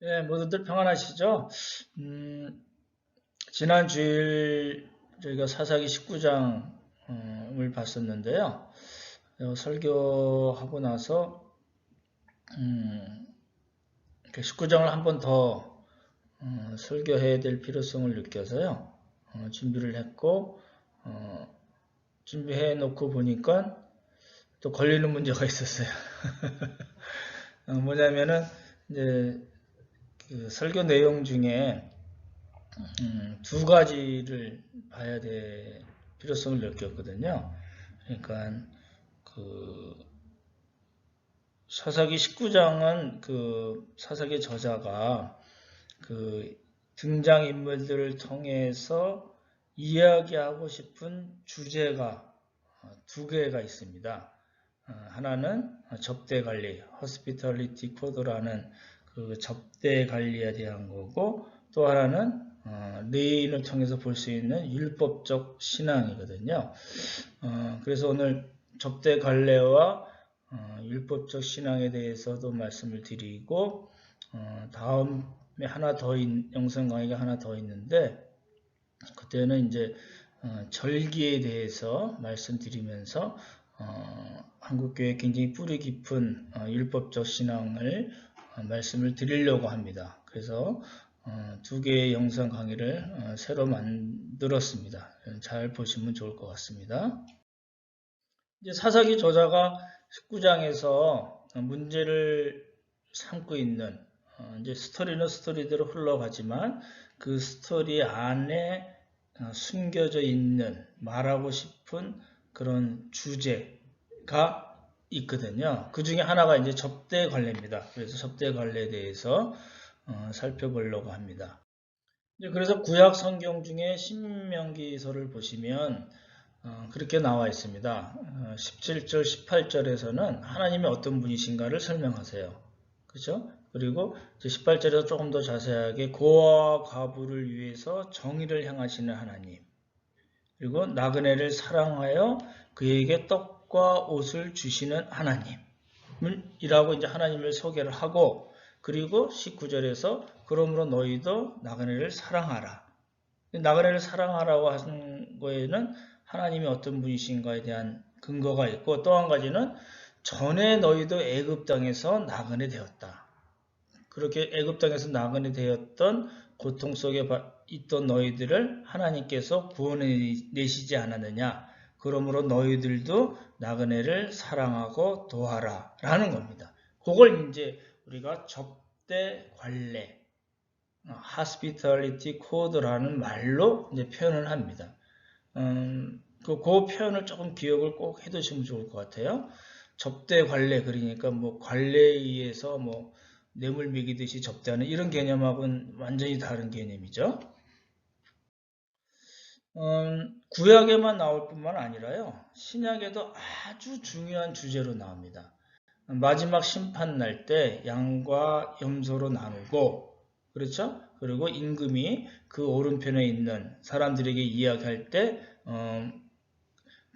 네, 모두들 평안하시죠? 음, 지난 주일 저희가 사사기 19장을 봤었는데요. 설교하고 나서 19장을 한 번 더 설교해야 될 필요성을 느껴서요. 준비를 했고 준비해 놓고 보니까 또 걸리는 문제가 있었어요. 뭐냐면은 이제 그 설교 내용 중에 두 가지를 봐야 될 필요성을 느꼈거든요. 그러니까 그 사사기 19장은 그 사사기 저자가 그 등장 인물들을 통해서 이야기하고 싶은 주제가 두 개가 있습니다. 하나는 접대 관리, hospitality code라는 그 접대 관리에 대한 거고, 또 하나는 레인을 통해서 볼 수 있는 율법적 신앙이거든요. 그래서 오늘 접대 관례와 율법적 신앙에 대해서도 말씀을 드리고, 다음에 하나 더 영상 강의가 하나 더 있는데, 그때는 이제 절기에 대해서 말씀드리면서 한국교회 굉장히 뿌리 깊은 율법적 신앙을 말씀을 드리려고 합니다. 그래서 두 개의 영상 강의를 새로 만들었습니다. 잘 보시면 좋을 것 같습니다. 이제 사사기 저자가 19장에서 문제를 삼고 있는 이제 스토리는 스토리대로 흘러가지만 그 스토리 안에 숨겨져 있는 말하고 싶은 그런 주제가 있거든요. 그 중에 하나가 이제 접대 관례입니다. 그래서 접대 관례에 대해서 살펴보려고 합니다. 그래서 구약 성경 중에 신명기서를 보시면 그렇게 나와 있습니다. 17절, 18절에서는 하나님이 어떤 분이신가를 설명하세요. 그렇죠? 그리고 18절에서 조금 더 자세하게 고아와 과부를 위해서 정의를 행하시는 하나님, 그리고 나그네를 사랑하여 그에게 떡과 옷을 주시는 하나님이라고 이제 하나님을 소개를 하고, 그리고 19절에서 그러므로 너희도 나그네를 사랑하라. 나그네를 사랑하라고 하는 거에는 하나님이 어떤 분이신가에 대한 근거가 있고, 또 한 가지는 전에 너희도 애굽 땅에서 나그네 되었다. 그렇게 애굽 땅에서 나그네 되었던 고통 속에 있던 너희들을 하나님께서 구원해내시지 않았느냐. 그러므로 너희들도 나그네를 사랑하고 도하라 라는 겁니다. 그걸 이제 우리가 접대 관례, hospitality code라는 말로 이제 표현을 합니다. 그 표현을 조금 기억을 꼭 해두시면 좋을 것 같아요. 접대 관례, 그러니까 뭐 관례에 의해서 뭐 뇌물 먹이듯이 접대하는 이런 개념하고는 완전히 다른 개념이죠. 구약에만 나올 뿐만 아니라요, 신약에도 아주 중요한 주제로 나옵니다. 마지막 심판 날 때 양과 염소로 나누고, 그렇죠? 그리고 임금이 그 오른편에 있는 사람들에게 이야기할 때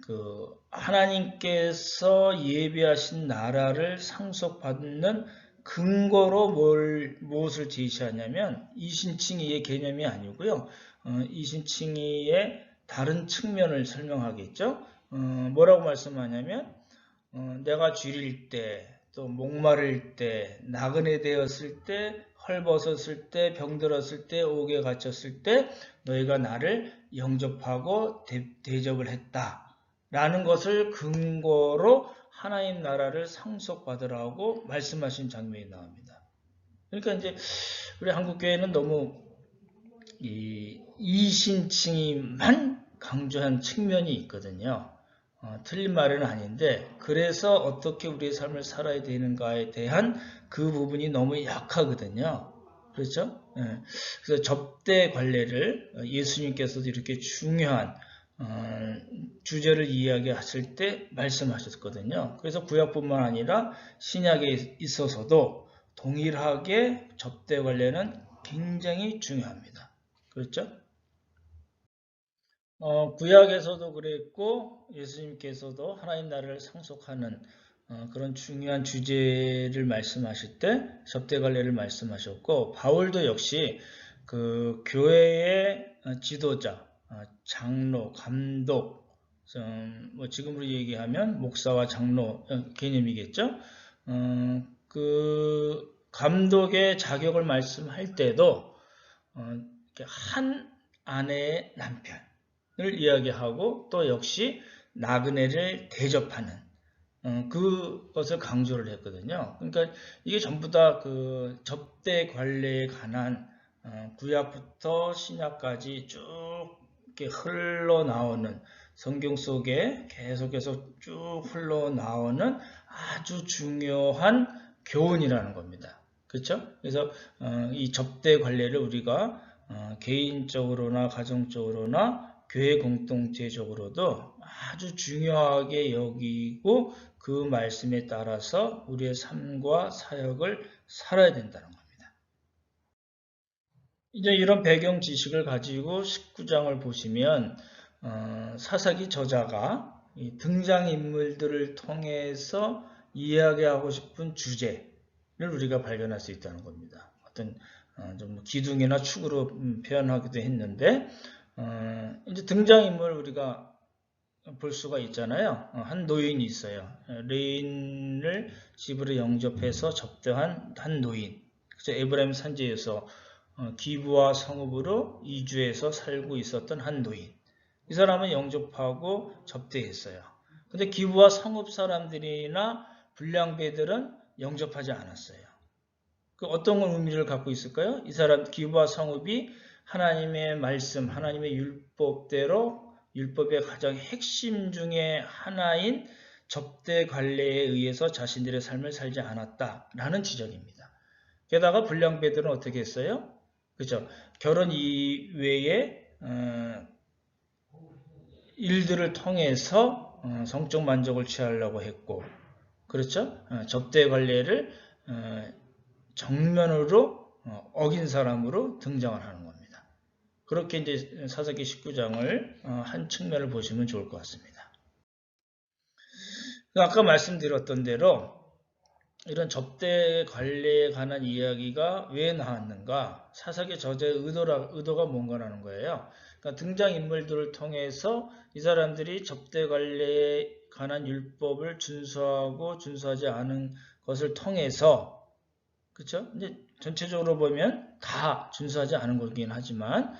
그 하나님께서 예비하신 나라를 상속받는 근거로 무엇을 제시하냐면 이신칭의의 개념이 아니고요. 이신칭의의 다른 측면을 설명하겠죠. 뭐라고 말씀하냐면 내가 쥐릴 때, 또 목마를 때, 나그네 되었을 때, 헐벗었을 때, 병들었을 때, 옥에 갇혔을 때 너희가 나를 영접하고 대접을 했다. 라는 것을 근거로 하나님 나라를 상속받으라고 말씀하신 장면이 나옵니다. 그러니까 이제 우리 한국교회는 너무 이신칭의만 강조한 측면이 있거든요. 틀린 말은 아닌데, 그래서 어떻게 우리의 삶을 살아야 되는가에 대한 그 부분이 너무 약하거든요. 그렇죠? 그래서 접대 관례를 예수님께서도 이렇게 중요한 주제를 이야기하실 때 말씀하셨거든요. 그래서 구약뿐만 아니라 신약에 있어서도 동일하게 접대 관례는 굉장히 중요합니다. 그렇죠? 구약에서도 그랬고 예수님께서도 하나님 나라를 상속하는 그런 중요한 주제를 말씀하실 때 접대관례를 말씀하셨고, 바울도 역시 그 교회의 지도자, 장로, 감독, 뭐 지금으로 얘기하면 목사와 장로 개념이겠죠. 그 감독의 자격을 말씀할 때도 한 아내의 남편을 이야기하고 또 역시 나그네를 대접하는 그것을 강조를 했거든요. 그러니까 이게 전부 다 그 접대 관례에 관한 구약부터 신약까지 쭉 이렇게 흘러나오는 성경 속에 계속해서 쭉 흘러나오는 아주 중요한 교훈이라는 겁니다. 그렇죠? 그래서 이 접대 관례를 우리가 개인적으로나 가정적으로나 교회 공동체적으로도 아주 중요하게 여기고 그 말씀에 따라서 우리의 삶과 사역을 살아야 된다는 겁니다. 이제 이런 배경 지식을 가지고 19장을 보시면 사사기 저자가 등장인물들을 통해서 이야기하고 싶은 주제를 우리가 발견할 수 있다는 겁니다. 어떤 좀 기둥이나 축으로 표현하기도 했는데 이제 등장인물 우리가 볼 수가 있잖아요. 한 노인이 있어요. 레인을 집으로 영접해서 접대한 한 노인. 그래서 에브라임 산지에서 기부와 성읍으로 이주해서 살고 있었던 한 노인. 이 사람은 영접하고 접대했어요. 근데 기부와 성읍 사람들이나 불량배들은 영접하지 않았어요. 그 어떤 의미를 갖고 있을까요? 이 사람 기부와 성읍이 하나님의 말씀, 하나님의 율법대로 율법의 가장 핵심 중에 하나인 접대 관례에 의해서 자신들의 삶을 살지 않았다라는 지적입니다. 게다가 불량배들은 어떻게 했어요? 그죠? 결혼 이외에 일들을 통해서 성적 만족을 취하려고 했고, 그렇죠? 접대 관례를 정면으로 어긴 사람으로 등장을 하는 겁니다. 그렇게 이제 사사기 19장을 한 측면을 보시면 좋을 것 같습니다. 아까 말씀드렸던 대로 이런 접대 관례에 관한 이야기가 왜 나왔는가? 사사기 저자의 의도가 뭔가라는 거예요. 그러니까 등장인물들을 통해서 이 사람들이 접대 관례에 관한 율법을 준수하고 준수하지 않은 것을 통해서, 그렇죠? 이제 전체적으로 보면 다 준수하지 않은 거긴 하지만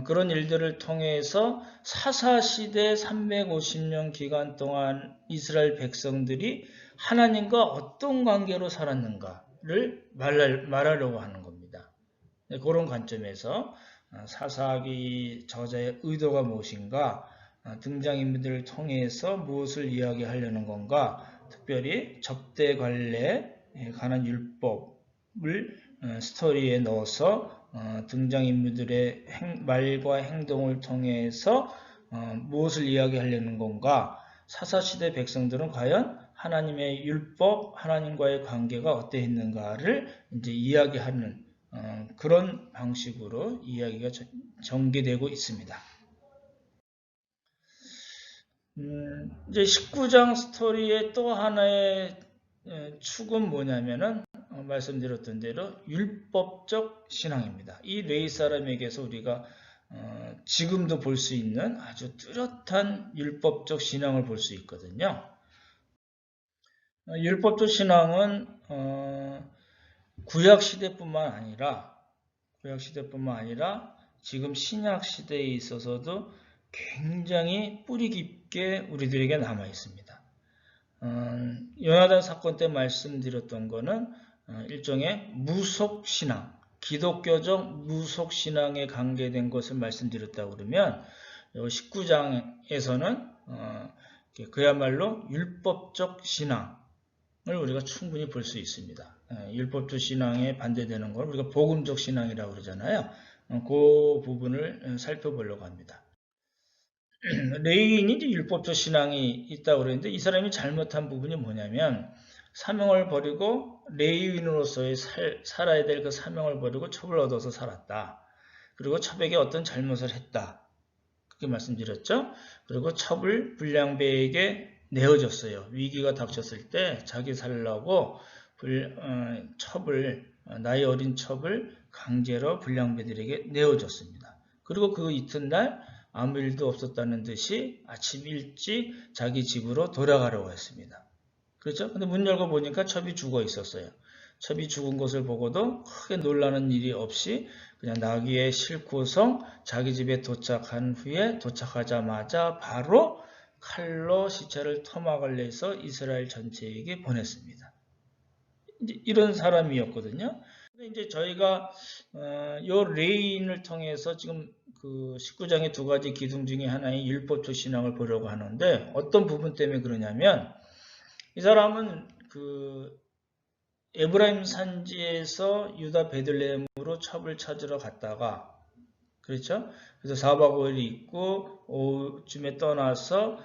그런 일들을 통해서 사사시대 350년 기간 동안 이스라엘 백성들이 하나님과 어떤 관계로 살았는가를 말하려고 하는 겁니다. 그런 관점에서 사사기 저자의 의도가 무엇인가, 등장인물들을 통해서 무엇을 이야기하려는 건가, 특별히 접대 관례에 관한 율법을 스토리에 넣어서 등장인물들의 말과 행동을 통해서 무엇을 이야기하려는 건가, 사사시대 백성들은 과연 하나님의 율법, 하나님과의 관계가 어떠했는가를 이제 이야기하는 그런 방식으로 이야기가 전개되고 있습니다. 이제 19장 스토리의 또 하나의 축은 뭐냐면은 말씀드렸던 대로 율법적 신앙입니다. 이 레위 사람에게서 우리가 지금도 볼 수 있는 아주 뚜렷한 율법적 신앙을 볼 수 있거든요. 율법적 신앙은 구약 시대뿐만 아니라 지금 신약 시대에 있어서도 굉장히 뿌리 깊게 우리들에게 남아 있습니다. 요나단 사건 때 말씀드렸던 거는 일종의 무속신앙, 기독교적 무속신앙에 관계된 것을 말씀드렸다고 그러면 19장에서는 그야말로 율법적 신앙을 우리가 충분히 볼 수 있습니다. 율법적 신앙에 반대되는 걸 우리가 복음적 신앙이라고 그러잖아요. 그 부분을 살펴보려고 합니다. 레위인이 이제 율법적 신앙이 있다고 그랬는데 이 사람이 잘못한 부분이 뭐냐면 사명을 버리고 레위인으로서의 살아야 될 그 사명을 버리고 첩을 얻어서 살았다. 그리고 첩에게 어떤 잘못을 했다. 그렇게 말씀드렸죠. 그리고 첩을 불량배에게 내어줬어요. 위기가 닥쳤을 때 자기 살려고 첩을, 나이 어린 첩을 강제로 불량배들에게 내어줬습니다. 그리고 그 이튿날 아무 일도 없었다는 듯이 아침 일찍 자기 집으로 돌아가려고 했습니다. 그렇죠? 근데 문 열고 보니까 첩이 죽어 있었어요. 첩이 죽은 것을 보고도 크게 놀라는 일이 없이 그냥 나귀에 싣고서 자기 집에 도착한 후에 도착하자마자 바로 칼로 시체를 토막을 내서 이스라엘 전체에게 보냈습니다. 이제 이런 사람이었거든요. 근데 이제 저희가 요 레인을 통해서 지금 그 19장의 두 가지 기둥 중에 하나인 율법적 신앙을 보려고 하는데 어떤 부분 때문에 그러냐면 이 사람은 그 에브라임 산지에서 유다 베들레헴으로 첩을 찾으러 갔다가 그렇죠? 그래서 4박 5일이 있고 오후쯤에 떠나서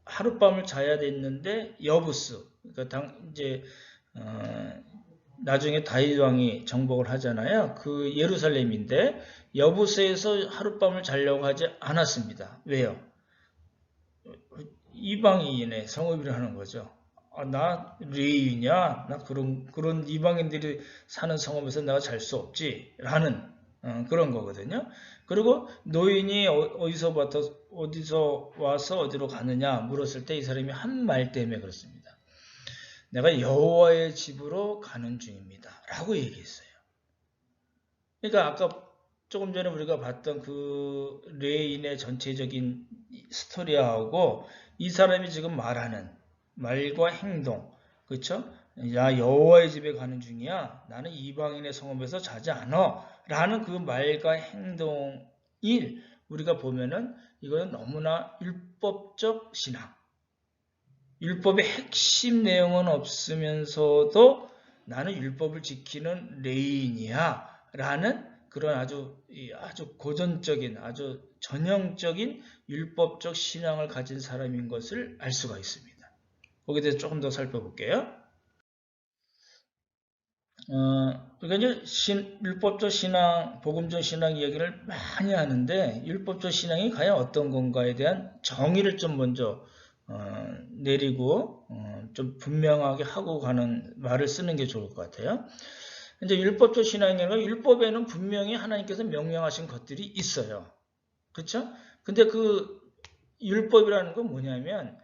하룻밤을 자야 됐는데 여부스 그러니까 이제 나중에 다윗 왕이 정복을 하잖아요. 그 예루살렘인데 여부스에서 하룻밤을 자려고 하지 않았습니다. 왜요? 이방인의 성읍이라는 거죠. 나 레위냐? 나 그런 이방인들이 사는 성읍에서 내가 잘 수 없지. 라는 그런 거거든요. 그리고 노인이 어디서 와서 어디로 가느냐 물었을 때 이 사람이 한 말 때문에 그렇습니다. 내가 여호와의 집으로 가는 중입니다. 라고 얘기했어요. 그러니까 아까 조금 전에 우리가 봤던 그 레인의 전체적인 스토리하고 이 사람이 지금 말하는 말과 행동, 그렇죠? 야 여호와의 집에 가는 중이야. 나는 이방인의 성읍에서 자지 않아. 라는 그 말과 행동이 우리가 보면은 이거는 너무나 율법적 신앙. 율법의 핵심 내용은 없으면서도 나는 율법을 지키는 레인이야. 라는 그런 아주 고전적인, 아주 전형적인 율법적 신앙을 가진 사람인 것을 알 수가 있습니다. 거기에 대해서 조금 더 살펴볼게요. 그러니까 이제 율법적 신앙, 복음적 신앙 이야기를 많이 하는데 율법적 신앙이 과연 어떤 건가에 대한 정의를 좀 먼저 내리고 좀 분명하게 하고 가는 말을 쓰는 게 좋을 것 같아요. 이제 율법적 신앙이라는 율법에는 분명히 하나님께서 명령하신 것들이 있어요. 그렇죠? 근데 그 율법이라는 건 뭐냐면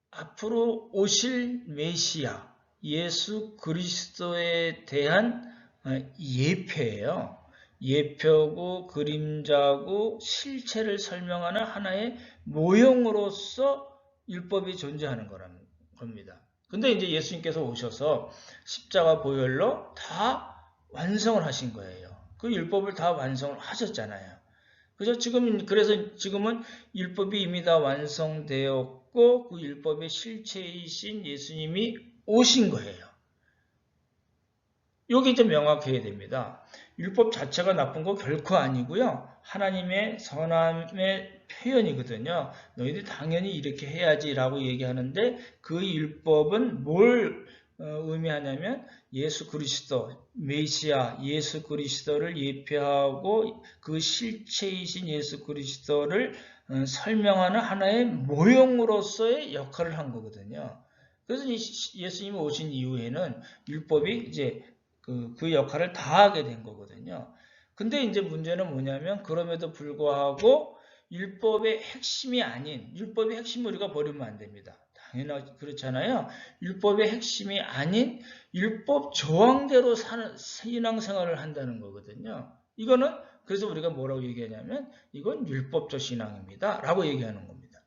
앞으로 오실 메시아 예수 그리스도에 대한 예표예요. 예표고 그림자고 실체를 설명하는 하나의 모형으로서 율법이 존재하는 겁니다. 근데 이제 예수님께서 오셔서 십자가 보혈로 다 완성을 하신 거예요. 그 율법을 다 완성을 하셨잖아요. 그래서 그래서 지금은 율법이 이미 다 완성되었고 그 율법의 실체이신 예수님이 오신 거예요. 여기 좀 명확해야 됩니다. 율법 자체가 나쁜 거 결코 아니고요. 하나님의 선함의 표현이거든요. 너희들 당연히 이렇게 해야지라고 얘기하는데 그 율법은 뭘 의미하냐면 예수 그리스도, 메시아, 예수 그리스도를 예표하고 그 실체이신 예수 그리스도를 설명하는 하나의 모형으로서의 역할을 한 거거든요. 그래서 예수님이 오신 이후에는 율법이 이제 그 역할을 다하게 된 거거든요. 근데 이제 문제는 뭐냐면 그럼에도 불구하고 율법의 핵심이 아닌 율법의 핵심을 우리가 버리면 안 됩니다. 당연히 그렇잖아요. 율법의 핵심이 아닌 율법 조항대로 사는 신앙생활을 한다는 거거든요. 이거는 그래서 우리가 뭐라고 얘기하냐면 이건 율법적 신앙입니다. 라고 얘기하는 겁니다.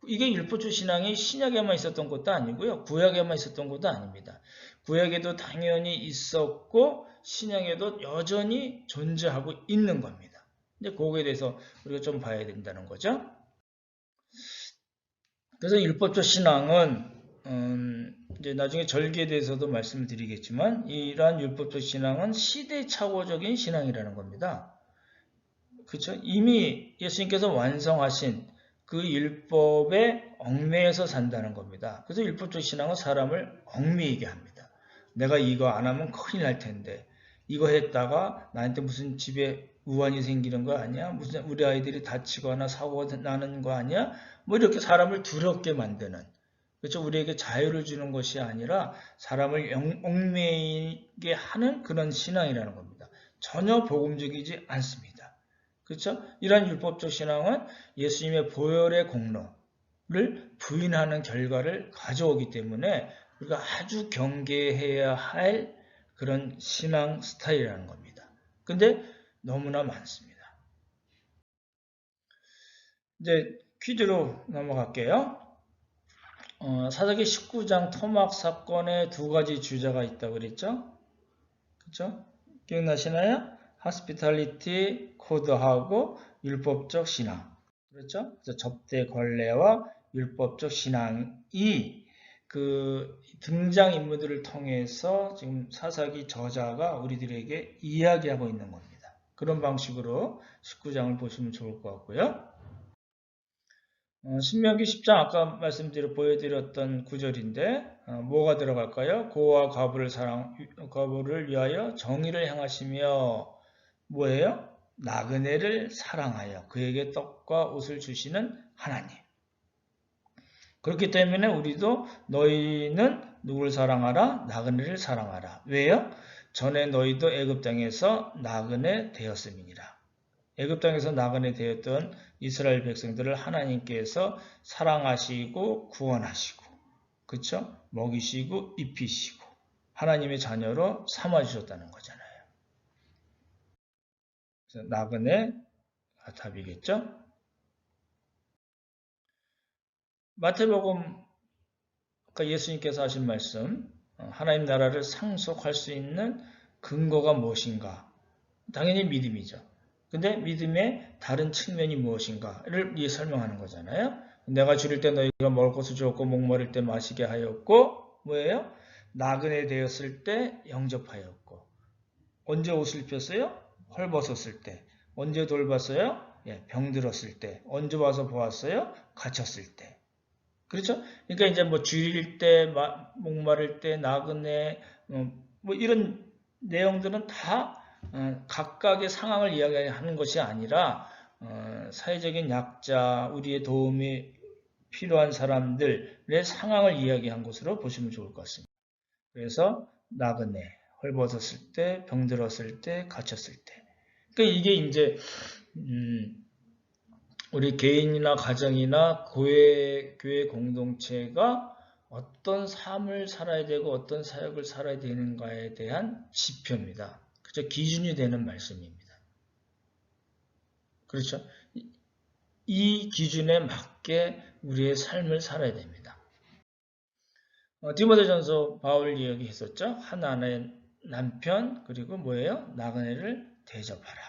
이게 율법적 신앙이 신약에만 있었던 것도 아니고요. 구약에만 있었던 것도 아닙니다. 구약에도 당연히 있었고 신약에도 여전히 존재하고 있는 겁니다. 근데 그거에 대해서 우리가 좀 봐야 된다는 거죠. 그래서 율법적 신앙은 이제 나중에 절기에 대해서도 말씀을 드리겠지만 이러한 율법적 신앙은 시대착오적인 신앙이라는 겁니다. 그렇죠? 이미 예수님께서 완성하신 그 율법에 얽매여서 산다는 겁니다. 그래서 율법적 신앙은 사람을 얽매이게 합니다. 내가 이거 안 하면 큰일 날 텐데 이거 했다가 나한테 무슨 집에 우환이 생기는 거 아니야? 무슨 우리 아이들이 다치거나 사고가 나는 거 아니야? 뭐 이렇게 사람을 두렵게 만드는, 그렇죠? 우리에게 자유를 주는 것이 아니라 사람을 얽매이게 하는 그런 신앙이라는 겁니다. 전혀 복음적이지 않습니다. 그렇죠? 이러한 율법적 신앙은 예수님의 보혈의 공로를 부인하는 결과를 가져오기 때문에 우리가 아주 경계해야 할 그런 신앙 스타일이라는 겁니다. 근데 너무나 많습니다. 이제 퀴즈로 넘어갈게요. 사사기 19장 토막 사건에 두 가지 주자가 있다고 그랬죠? 그렇죠? 기억나시나요? hospitality 코드하고 율법적 신앙. 그렇죠? 그래서 접대 관례와 율법적 신앙이 그 등장 인물들을 통해서 지금 사사기 저자가 우리들에게 이야기하고 있는 겁니다. 그런 방식으로 19장을 보시면 좋을 것 같고요. 신명기 10장 아까 보여드렸던 구절인데 뭐가 들어갈까요? 고와 과부를 위하여 정의를 행하시며 뭐예요? 나그네를 사랑하여 그에게 떡과 옷을 주시는 하나님. 그렇기 때문에 우리도 너희는 누구를 사랑하라? 나그네를 사랑하라. 왜요? 전에 너희도 애굽 땅에서 나그네 되었음이니라. 애굽 땅에서 나그네 되었던 이스라엘 백성들을 하나님께서 사랑하시고 구원하시고, 그쵸? 먹이시고 입히시고 하나님의 자녀로 삼아주셨다는 거잖아요. 그래서 나그네 답이겠죠? 마태복음 아까 예수님께서 하신 말씀, 하나님 나라를 상속할 수 있는 근거가 무엇인가? 당연히 믿음이죠. 근데 믿음의 다른 측면이 무엇인가를 설명하는 거잖아요. 내가 줄일 때 너희가 먹을 것을 주었고 목마를 때 마시게 하였고 뭐예요? 나그네 되었을 때 영접하였고 언제 옷을 입혔어요? 헐벗었을 때. 언제 돌봤어요? 병들었을 때. 언제 와서 보았어요? 갇혔을 때. 그렇죠? 그러니까 이제 뭐 줄일 때, 목마를 때, 나그네 뭐 이런 내용들은 다 각각의 상황을 이야기하는 것이 아니라 사회적인 약자, 우리의 도움이 필요한 사람들의 상황을 이야기한 것으로 보시면 좋을 것 같습니다. 그래서 나그네, 헐벗었을 때, 병들었을 때, 갇혔을 때. 그러니까 이게 이제 우리 개인이나 가정이나 교회 공동체가 어떤 삶을 살아야 되고 어떤 사역을 살아야 되는가에 대한 지표입니다. 그렇죠? 기준이 되는 말씀입니다. 그렇죠? 이 기준에 맞게 우리의 삶을 살아야 됩니다. 디모데전서 바울 이야기했었죠. 하나의 남편 그리고 뭐예요? 나그네를 대접하라.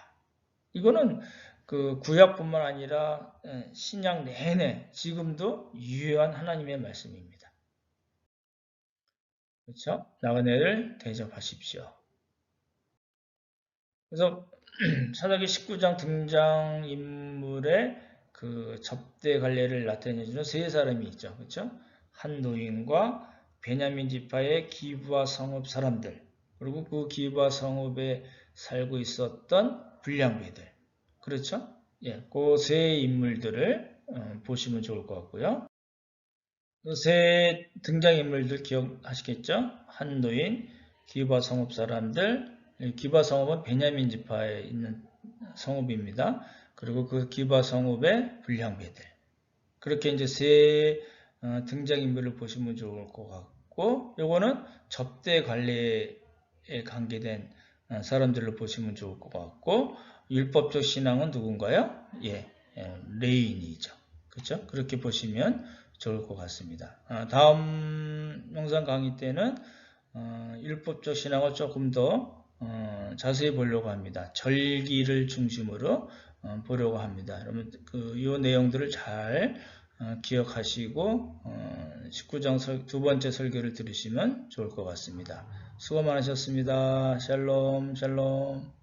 이거는 그 구약뿐만 아니라 신약 내내 지금도 유효한 하나님의 말씀입니다. 그렇죠? 나그네를 대접하십시오. 그래서 사사기 19장 등장인물의 그 접대 관례를 나타내주는 세 사람이 있죠. 그렇죠? 한 노인과 베냐민 지파의 기브아 성읍 사람들, 그리고 그 기브아 성읍에 살고 있었던 불량배들. 그렇죠? 그 세 인물들을 보시면 좋을 것 같고요. 그 세 등장인물들 기억하시겠죠? 한 노인, 기브아 성읍 사람들, 기브아 성읍은 베냐민 지파에 있는 성읍입니다. 그리고 그 기브아 성읍의 불량배들. 그렇게 이제 세 등장인물을 보시면 좋을 것 같고, 요거는 접대 관례에 관계된 사람들로 보시면 좋을 것 같고, 율법적 신앙은 누군가요? 레인이죠. 그렇죠? 그렇게 보시면 좋을 것 같습니다. 다음 영상 강의 때는 율법적 신앙을 조금 더 자세히 보려고 합니다. 절기를 중심으로 보려고 합니다. 여러분 이 내용들을 잘 기억하시고 19장 두 번째 설교를 들으시면 좋을 것 같습니다. 수고 많으셨습니다. 샬롬 샬롬.